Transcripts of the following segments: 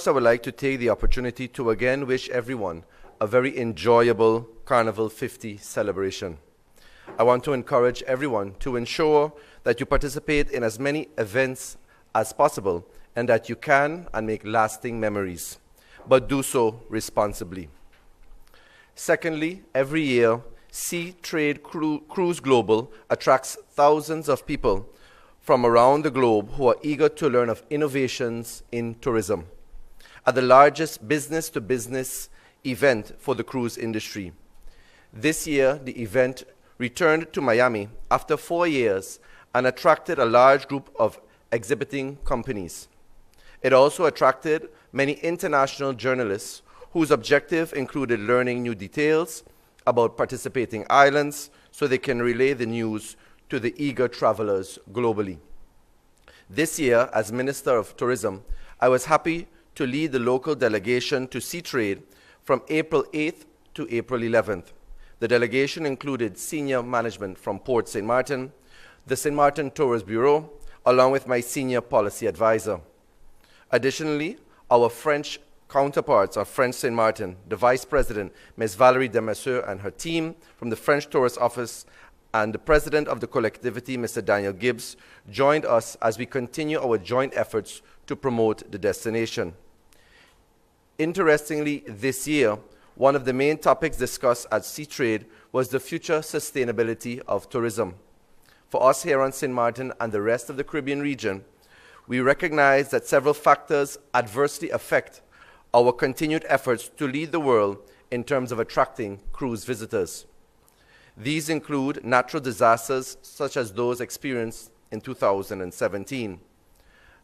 First, I would like to take the opportunity to again wish everyone a very enjoyable Carnival 50 celebration. I want to encourage everyone to ensure that you participate in as many events as possible and that you can and make lasting memories, but do so responsibly. Secondly, every year, Sea Trade Cruise Global attracts thousands of people from around the globe who are eager to learn of innovations in tourism. At the largest business-to-business event for the cruise industry. This year, the event returned to Miami after 4 years and attracted a large group of exhibiting companies. It also attracted many international journalists whose objective included learning new details about participating islands so they can relay the news to the eager travelers globally. This year, as Minister of Tourism, I was happy to lead the local delegation to Sea Trade from April 8th to April 11th. The delegation included senior management from Port St. Martin, the St. Martin Tourist Bureau, along with my senior policy advisor. Additionally, our French counterparts of French St. Martin, the Vice President, Ms. Valérie Demasseur, and her team from the French Tourist Office, and the President of the collectivity, Mr. Daniel Gibbs, joined us as we continue our joint efforts to promote the destination. Interestingly, this year, one of the main topics discussed at Sea Trade was the future sustainability of tourism. For us here on St. Martin and the rest of the Caribbean region, we recognize that several factors adversely affect our continued efforts to lead the world in terms of attracting cruise visitors. These include natural disasters such as those experienced in 2017.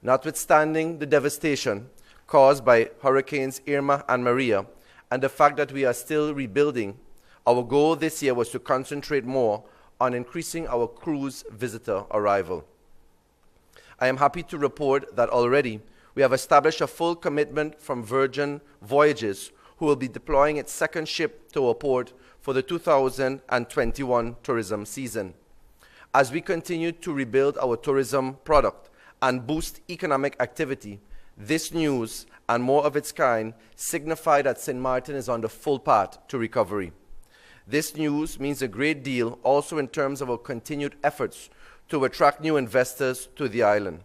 Notwithstanding the devastation caused by Hurricanes Irma and Maria, and the fact that we are still rebuilding, our goal this year was to concentrate more on increasing our cruise visitor arrival. I am happy to report that already we have established a full commitment from Virgin Voyages, who will be deploying its second ship to our port for the 2021 tourism season. As we continue to rebuild our tourism product and boost economic activity, this news and more of its kind signify that St. Martin is on the full path to recovery. This news means a great deal also in terms of our continued efforts to attract new investors to the island.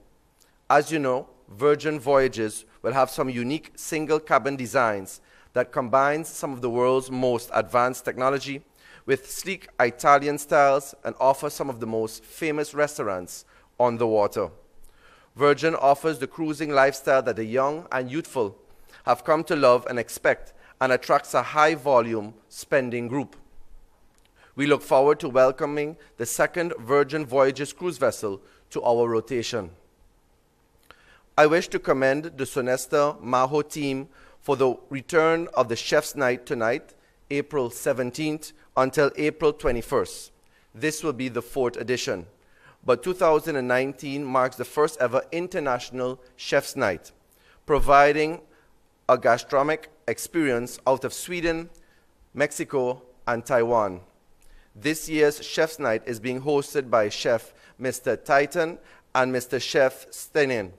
As you know, Virgin Voyages will have some unique single cabin designs that combines some of the world's most advanced technology with sleek Italian styles and offers some of the most famous restaurants on the water. Virgin offers the cruising lifestyle that the young and youthful have come to love and expect, and attracts a high volume spending group. We look forward to welcoming the second Virgin Voyages cruise vessel to our rotation. I wish to commend the Sonesta Maho team for the return of the Chef's Night tonight, April 17th, until April 21st. This will be the 4th edition. But 2019 marks the first ever International Chef's Night, providing a gastronomic experience out of Sweden, Mexico, and Taiwan. This year's Chef's Night is being hosted by Chef Mr. Titan and Mr. Chef Stenin.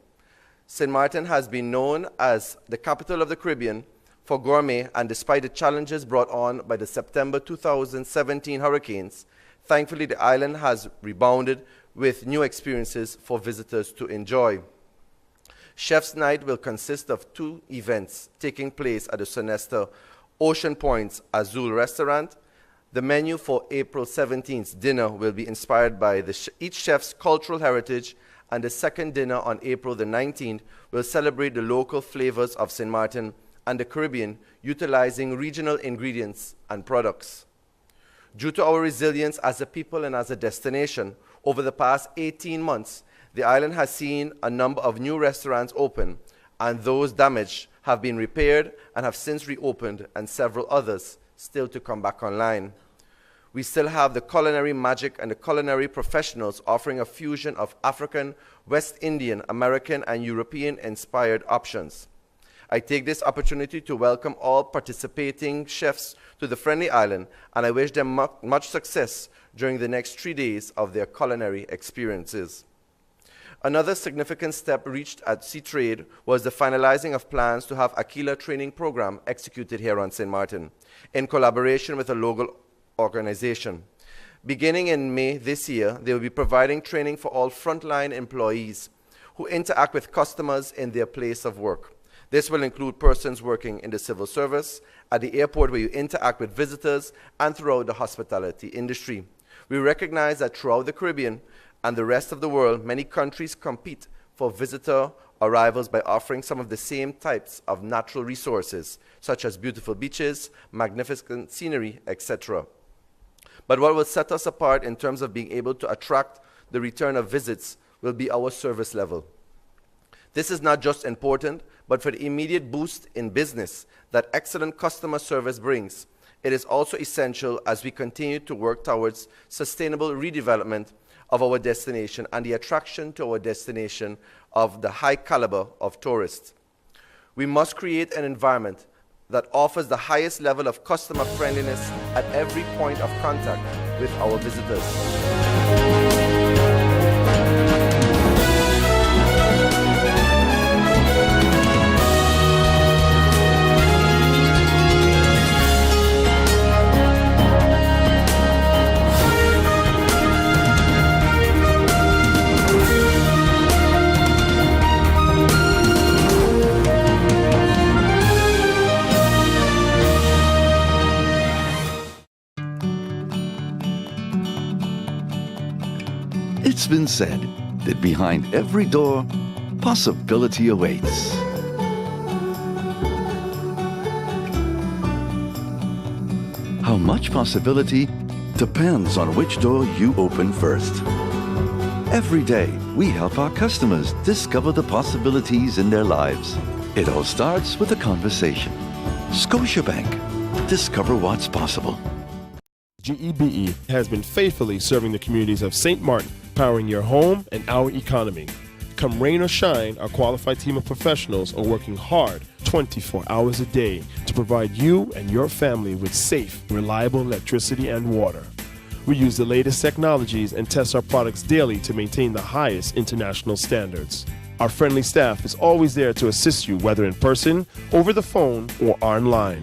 St. Martin has been known as the capital of the Caribbean for gourmet, and despite the challenges brought on by the September 2017 hurricanes, thankfully the island has rebounded with new experiences for visitors to enjoy. Chef's Night will consist of 2 events taking place at the Sonesta Ocean Point's Azul restaurant. The menu for April 17th's dinner will be inspired by each chef's cultural heritage, and the second dinner on April the 19th will celebrate the local flavors of St. Martin and the Caribbean, utilizing regional ingredients and products. Due to our resilience as a people and as a destination, over the past 18 months, the island has seen a number of new restaurants open, and those damaged have been repaired and have since reopened, and several others still to come back online. We still have the culinary magic and the culinary professionals offering a fusion of African, West Indian, American, and European-inspired options. I take this opportunity to welcome all participating chefs to the Friendly Island, and I wish them much success during the next 3 days of their culinary experiences. Another significant step reached at Seatrade was the finalizing of plans to have Aquila training program executed here on St. Martin in collaboration with a local organization. Beginning in May this year, they will be providing training for all frontline employees who interact with customers in their place of work. This will include persons working in the civil service, at the airport where you interact with visitors, and throughout the hospitality industry. We recognize that throughout the Caribbean and the rest of the world, many countries compete for visitor arrivals by offering some of the same types of natural resources, such as beautiful beaches, magnificent scenery, etc. But what will set us apart in terms of being able to attract the return of visits will be our service level. This is not just important, but for the immediate boost in business that excellent customer service brings, it is also essential as we continue to work towards sustainable redevelopment of our destination and the attraction to our destination of the high caliber of tourists. We must create an environment that offers the highest level of customer friendliness at every point of contact with our visitors. It's been said that behind every door, possibility awaits. How much possibility depends on which door you open first. Every day, we help our customers discover the possibilities in their lives. It all starts with a conversation. Scotiabank. Discover what's possible. GEBE has been faithfully serving the communities of St. Martin, powering your home and our economy. Come rain or shine, our qualified team of professionals are working hard 24 hours a day to provide you and your family with safe, reliable electricity and water. We use the latest technologies and test our products daily to maintain the highest international standards. Our friendly staff is always there to assist you, whether in person, over the phone, or online.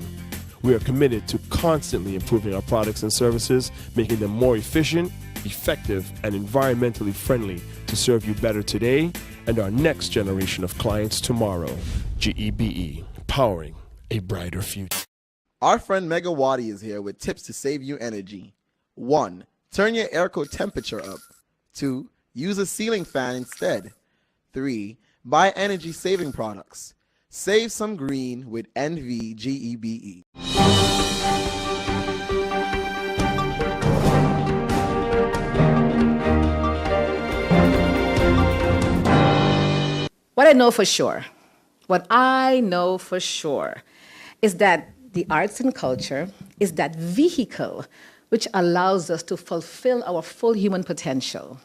We are committed to constantly improving our products and services, making them more efficient, effective, and environmentally friendly to serve you better today and our next generation of clients tomorrow. GEBE, powering a brighter future. Our friend Megawati is here with tips to save you energy. 1. Turn your airco temperature up. 2. Use a ceiling fan instead. 3. Buy energy-saving products. Save some green with NVGEBE. What I know for sure is that the arts and culture is that vehicle which allows us to fulfill our full human potential.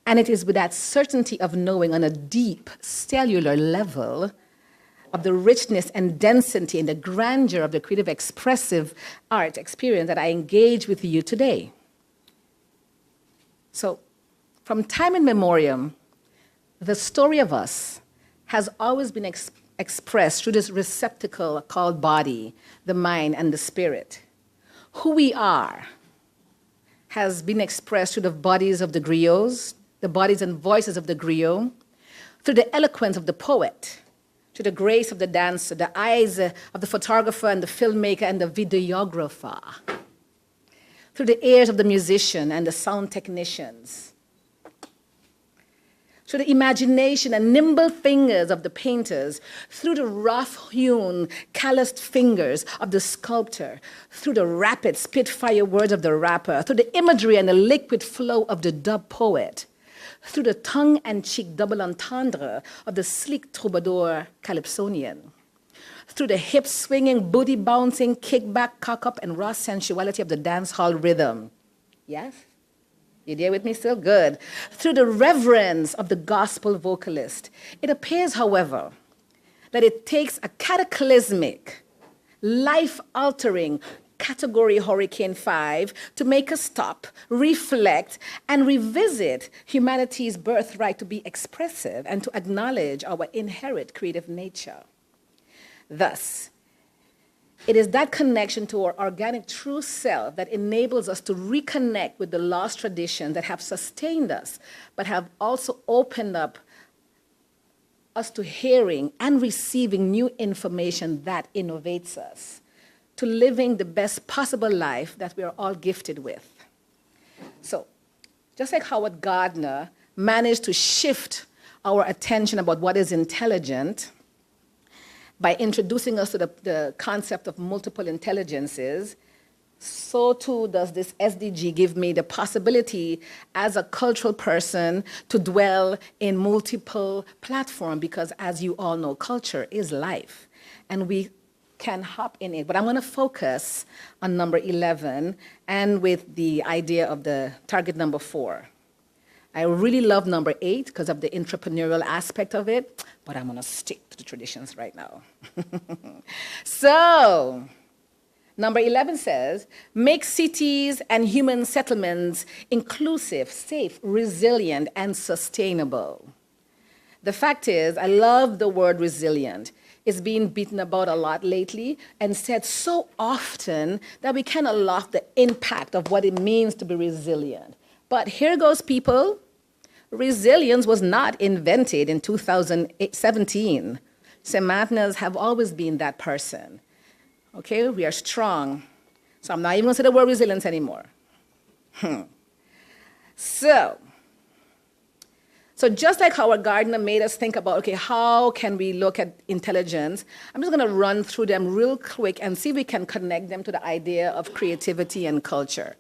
And it is with that certainty of knowing on a deep cellular level of the richness and density and the grandeur of the creative expressive art experience that I engage with you today. So, from time immemorial, the story of us has always been expressed through this receptacle called body, the mind, and the spirit. Who we are has been expressed through the bodies of the griots, the bodies and voices of the griot, through the eloquence of the poet, through the grace of the dancer, the eyes of the photographer and the filmmaker and the videographer, through the ears of the musician and the sound technicians, through the imagination and nimble fingers of the painters, through the rough-hewn, calloused fingers of the sculptor, through the rapid, spitfire words of the rapper, through the imagery and the liquid flow of the dub poet, through the tongue-and-cheek double entendre of the sleek troubadour calypsonian, through the hip-swinging, booty-bouncing, kickback, cock-up, and raw sensuality of the dance hall rhythm. Yes? You there with me still? Good. Through the reverence of the gospel vocalist. It appears, however, that it takes a cataclysmic, life-altering, Category Hurricane 5 to make us stop, reflect, and revisit humanity's birthright to be expressive and to acknowledge our inherent creative nature. Thus, it is that connection to our organic true self that enables us to reconnect with the lost traditions that have sustained us, but have also opened up us to hearing and receiving new information that innovates us, to living the best possible life that we are all gifted with. So, just like Howard Gardner managed to shift our attention about what is intelligent by introducing us to the concept of multiple intelligences, so too does this SDG give me the possibility as a cultural person to dwell in multiple platforms, because as you all know, culture is life and we can hop in it. But I'm going to focus on number 11 and with the idea of the target number 4. I really love number 8 because of the entrepreneurial aspect of it, but I'm going to stick to the traditions right now. So, number 11 says, make cities and human settlements inclusive, safe, resilient, and sustainable. The fact is, I love the word resilient. It's being beaten about a lot lately and said so often that we cannot lost the impact of what it means to be resilient. But here goes, people. Resilience was not invented in 2017. Samanthas have always been that person. Okay, we are strong. So I'm not even going to say the word resilience anymore. So just like Howard Gardner made us think about, okay, how can we look at intelligence? I'm just going to run through them real quick and see if we can connect them to the idea of creativity and culture.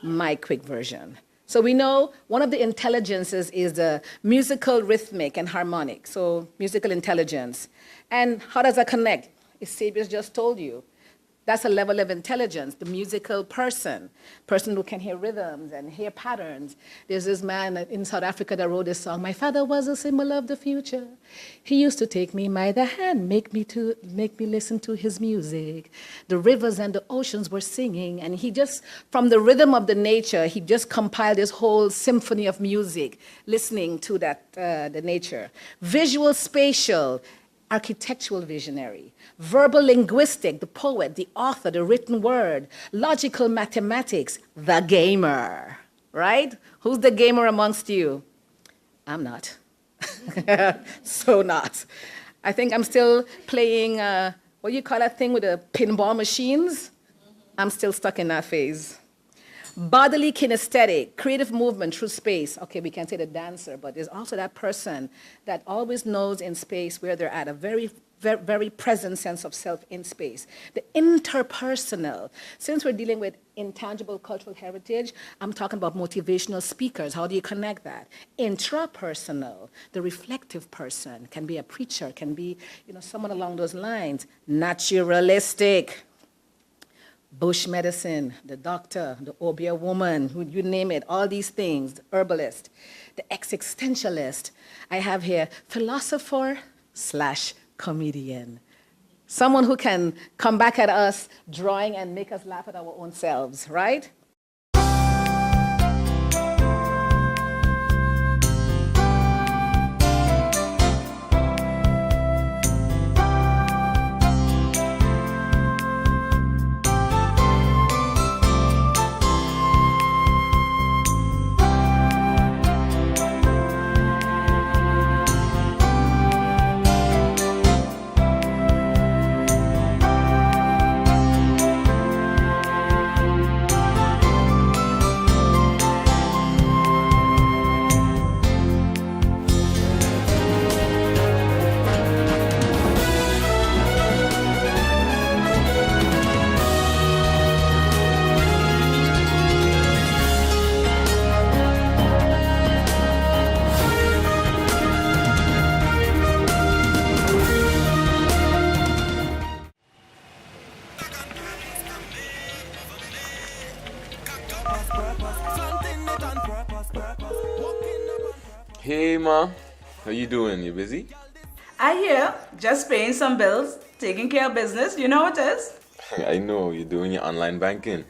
My quick version. So we know one of the intelligences is the musical, rhythmic, and harmonic. So musical intelligence. And how does that connect? Sabius just told you. That's a level of intelligence, the musical person who can hear rhythms and hear patterns. There's this man in South Africa that wrote this song, "My father was a symbol of the future. He used to take me by the hand, make me listen to his music. The rivers and the oceans were singing," and he just, from the rhythm of the nature, he just compiled this whole symphony of music, listening to that, the nature. Visual, spatial, architectural visionary, verbal linguistic, the poet, the author, the written word, logical mathematics, the gamer, right? Who's the gamer amongst you? I'm not. So not. I think I'm still playing, what do you call that thing with the pinball machines? I'm still stuck in that phase. Bodily kinesthetic, creative movement through space. Okay, we can say the dancer, but there's also that person that always knows in space where they're at, a very, very, very present sense of self in space. The interpersonal. Since we're dealing with intangible cultural heritage, I'm talking about motivational speakers. How do you connect that? Intrapersonal, the reflective person, can be a preacher, can be, someone along those lines. Naturalistic. Bush medicine, the doctor, the Obia woman, you name it, all these things, the herbalist, the existentialist. I have here philosopher/comedian. Someone who can come back at us drawing and make us laugh at our own selves, right? Hey ma, how you doing? You busy? I hear, just paying some bills, taking care of business, you know what it is? I know, you're doing your online banking.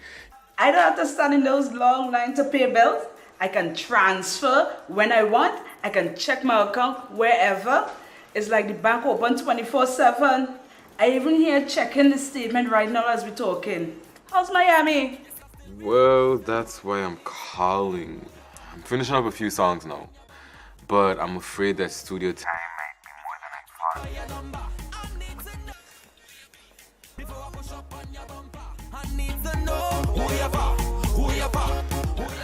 I don't have to stand in those long lines to pay bills. I can transfer when I want. I can check my account wherever. It's like the bank open 24/7. I even here checking the statement right now as we're talking. How's Miami? Well, that's why I'm calling. I'm finishing up a few songs now, but I'm afraid that studio time might be more than I thought.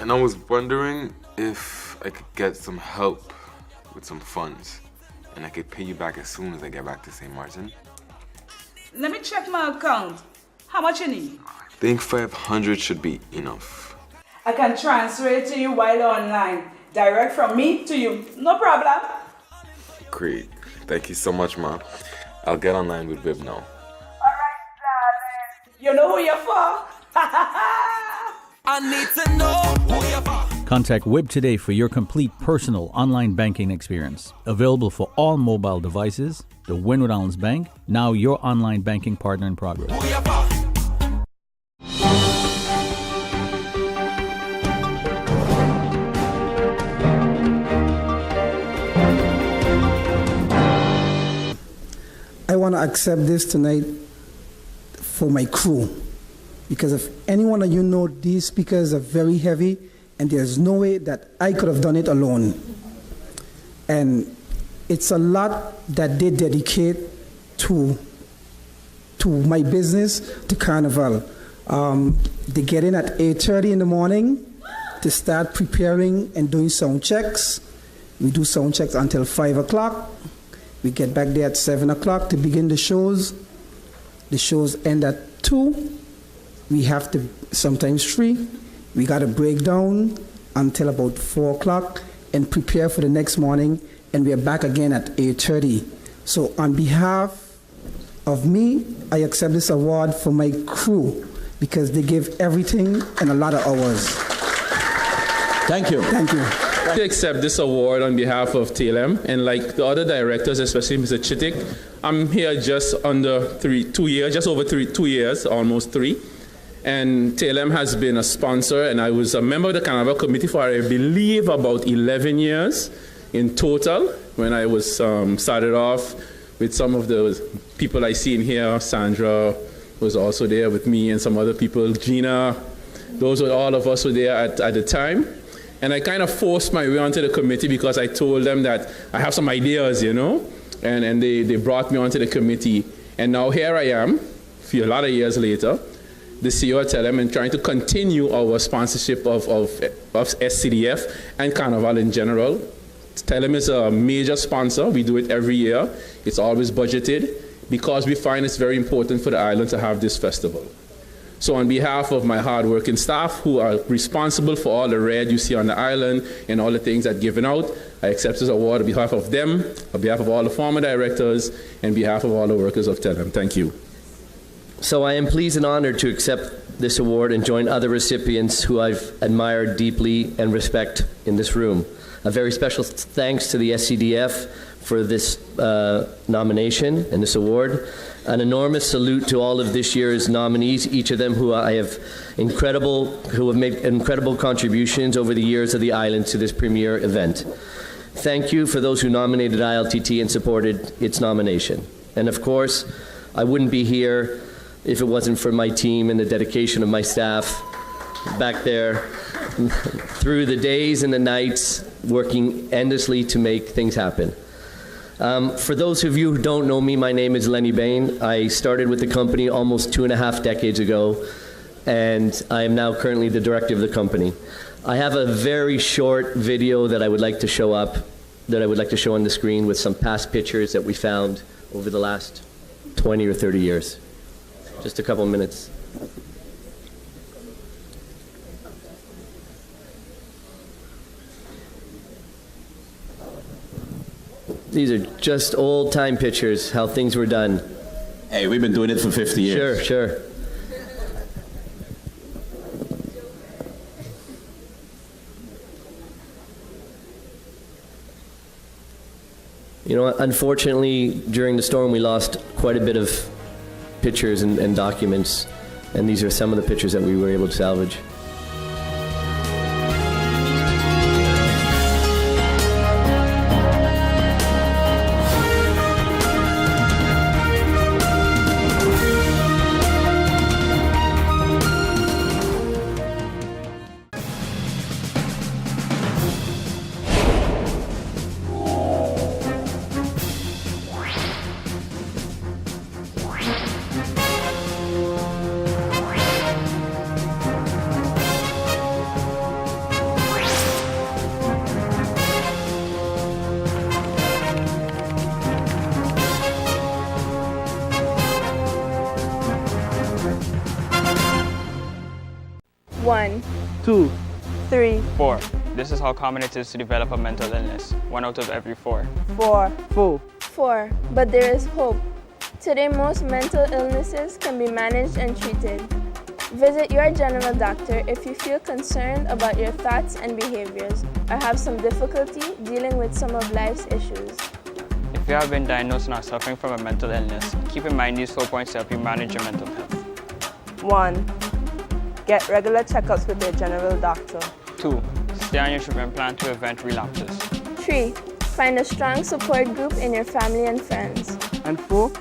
And I was wondering if I could get some help with some funds, and I could pay you back as soon as I get back to St. Martin. Let me check my account. How much you need? I think 500 should be enough. I can transfer it to you while online. Direct from me to you. No problem. Great. Thank you so much, Ma. I'll get online with Viv now. Alright, darling. You know who you're for? I need to know who you're for. Contact WIB today for your complete personal online banking experience. Available for all mobile devices, the Windward Islands Bank, now your online banking partner in progress. Who you for? I want to accept this tonight for my crew, because if any one of you know, these speakers are very heavy, and there's no way that I could have done it alone. And it's a lot that they dedicate to my business, to Carnival. They get in at 8:30 in the morning to start preparing and doing sound checks. We do sound checks until 5 o'clock. We get back there at 7 o'clock to begin the shows. The shows end at 2. We have to, sometimes 3. We got to break down until about 4 o'clock and prepare for the next morning, and we are back again at 8:30. So on behalf of me, I accept this award for my crew because they give everything and a lot of hours. Thank you. Thank you. To accept this award on behalf of TLM, and like the other directors, especially Mr. Chittick, I'm here just under 2 years, just over 2 years, almost 3. And TLM has been a sponsor, and I was a member of the Carnival Committee for, I believe, about 11 years in total, when I was started off with some of the people I see in here. Sandra was also there with me, and some other people, Gina. Those were all of us were there at the time. And I kind of forced my way onto the committee because I told them that I have some ideas, you know, and they brought me onto the committee. And now here I am, a lot of years later, the CEO at TLM, and trying to continue our sponsorship of SCDF and Carnival in general. TLM is a major sponsor. We do it every year. It's always budgeted because we find it's very important for the island to have this festival. So on behalf of my hardworking staff who are responsible for all the red you see on the island and all the things that given out, I accept this award on behalf of them, on behalf of all the former directors, and on behalf of all the workers of TLM. Thank you. So I am pleased and honored to accept this award and join other recipients who I've admired deeply and respect in this room. A very special thanks to the SCDF for this nomination and this award. An enormous salute to all of this year's nominees, each of them who have made incredible contributions over the years of the island to this premier event. Thank you for those who nominated ILTT and supported its nomination. And of course, I wouldn't be here if it wasn't for my team and the dedication of my staff back there through the days and the nights, working endlessly to make things happen. For those of you who don't know me, my name is Lenny Bain. I started with the company almost 2.5 decades ago, and I am now currently the director of the company. I have a very short video that I would like to show on the screen with some past pictures that we found over the last 20 or 30 years. Just a couple minutes. These are just old-time pictures, how things were done. Hey, we've been doing it for 50 years. Sure. You know, unfortunately, during the storm, we lost quite a bit of pictures and documents, and these are some of the pictures that we were able to salvage. One, 2, 3, 4. This is how common it is to develop a mental illness. 1 out of every 4. 4, 4. 4. But there is hope. Today, most mental illnesses can be managed and treated. Visit your general doctor if you feel concerned about your thoughts and behaviors or have some difficulty dealing with some of life's issues. If you have been diagnosed and are suffering from a mental illness, keep in mind these 4 points to help you manage your mental health. 1. Get regular checkups with your general doctor. 2. Stay on your treatment plan to prevent relapses. 3. Find a strong support group in your family and friends. And 4.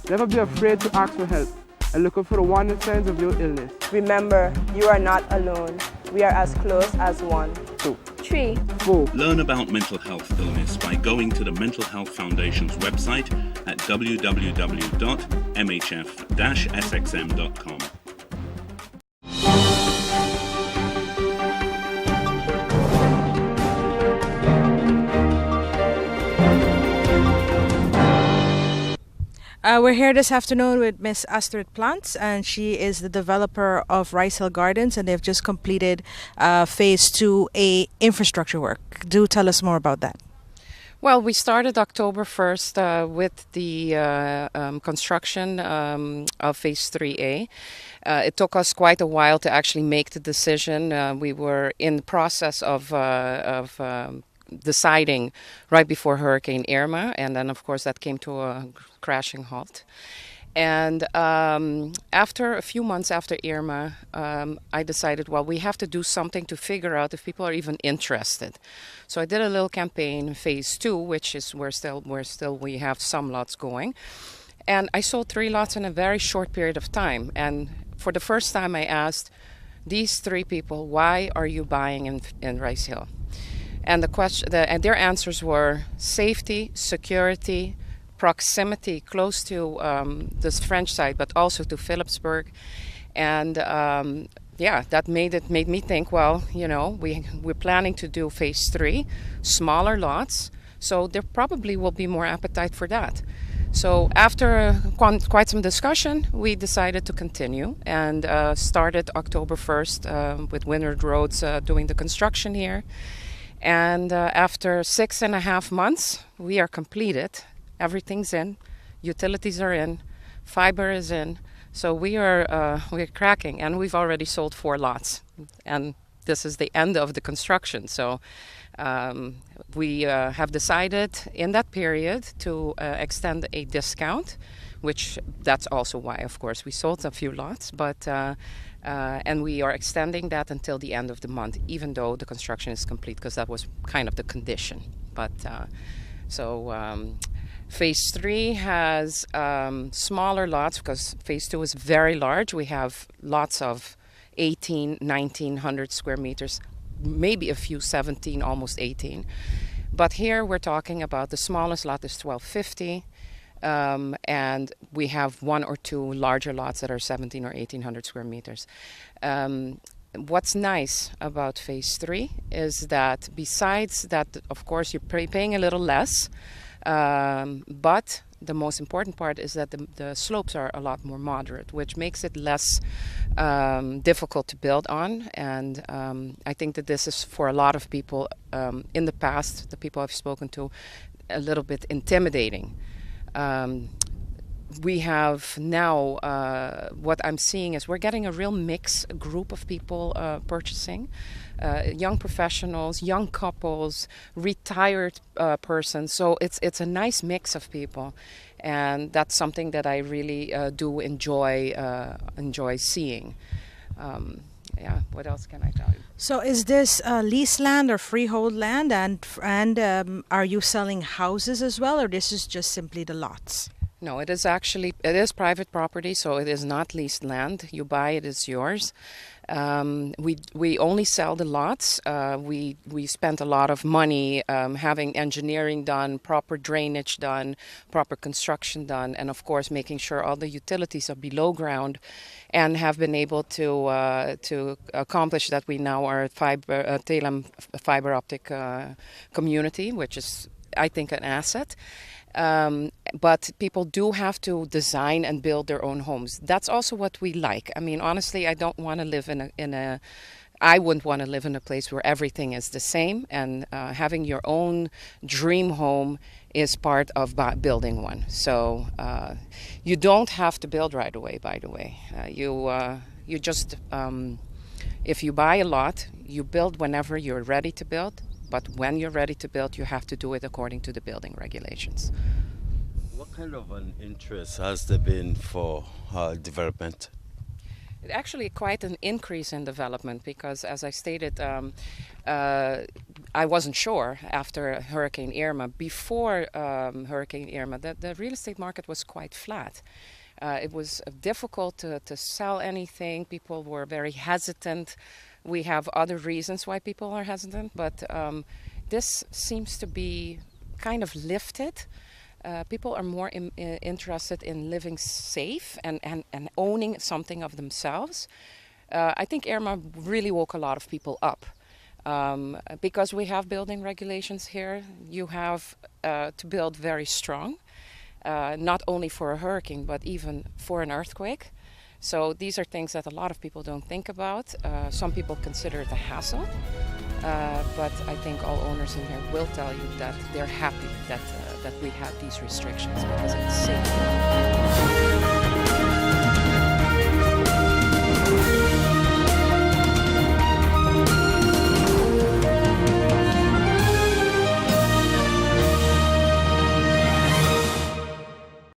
Never be afraid to ask for help and look out for the warning signs of your illness. Remember, you are not alone. We are as close as one. 2. 3. 4. Learn about mental health illness by going to the Mental Health Foundation's website at www.mhf-sxm.com. We're here this afternoon with Miss Astrid Plants, and she is the developer of Rice Hill Gardens, and they've just completed phase 2A infrastructure work. Do tell us more about that. Well, we started October 1st with the construction of phase 3A. It took us quite a while to actually make the decision. We were in the process of deciding right before Hurricane Irma, and then of course that came to a crashing halt. And after a few months after Irma, I decided, well, we have to do something to figure out if people are even interested. So I did a little campaign, phase 2, which is we have some lots going, and I sold 3 lots in a very short period of time. And for the first time, I asked these 3 people, why are you buying in Rice Hill? And and their answers were safety, security, proximity close to this French side, but also to Phillipsburg. And that made me think, well, we're planning to do phase 3, smaller lots, so there probably will be more appetite for that. So after quite some discussion, we decided to continue and started October 1st with Windward Roads doing the construction here. And after 6.5 months, we are completed. Everything's in, utilities are in, fiber is in. So we're cracking, and we've already sold 4 lots. And this is the end of the construction. So we have decided in that period to extend a discount, which that's also why, of course, we sold a few lots. But and we are extending that until the end of the month, even though the construction is complete, because that was kind of the condition. But phase 3 has smaller lots, because phase 2 is very large. We have lots of 1,900 square meters, maybe a few 17, almost 18. But here we're talking about the smallest lot is 1,250. And we have 1 or 2 larger lots that are 17 or 1,800 square meters. What's nice about phase 3 is that besides that, of course, you're paying a little less, but the most important part is that the slopes are a lot more moderate, which makes it less difficult to build on. And I think that this is, for a lot of people in the past, the people I've spoken to, a little bit intimidating. We have now, what I'm seeing is we're getting a real mixed group of people purchasing. Young professionals, young couples, retired persons. So it's a nice mix of people. And that's something that I really do enjoy seeing. Yeah, what else can I tell you? So is this leased land or freehold land, and are you selling houses as well, or this is just simply the lots? No, it is private property, so it is not leased land. You buy it, it's yours. We only sell the lots. We spent a lot of money having engineering done, proper drainage done, proper construction done, and of course making sure all the utilities are below ground, and have been able to accomplish that. We now are a TLM fiber optic community, which is, I think, an asset. But people do have to design and build their own homes. That's also what we like. I mean, honestly, I don't want to live I wouldn't want to live in a place where everything is the same, and having your own dream home is part of building one. So you don't have to build right away, by the way. You just, if you buy a lot, you build whenever you're ready to build. But when you're ready to build, you have to do it according to the building regulations. What kind of an interest has there been for development? Actually, quite an increase in development because, as I stated, I wasn't sure after Hurricane Irma. Before Hurricane Irma, the real estate market was quite flat. It was difficult to sell anything. People were very hesitant. We have other reasons why people are hesitant, but this seems to be kind of lifted. People are more interested in living safe and owning something of themselves. I think Irma really woke a lot of people up. Because we have building regulations here, you have to build very strong, not only for a hurricane, but even for an earthquake. So these are things that a lot of people don't think about. Some people consider it a hassle, but I think all owners in here will tell you that they're happy that we have these restrictions because it's safe.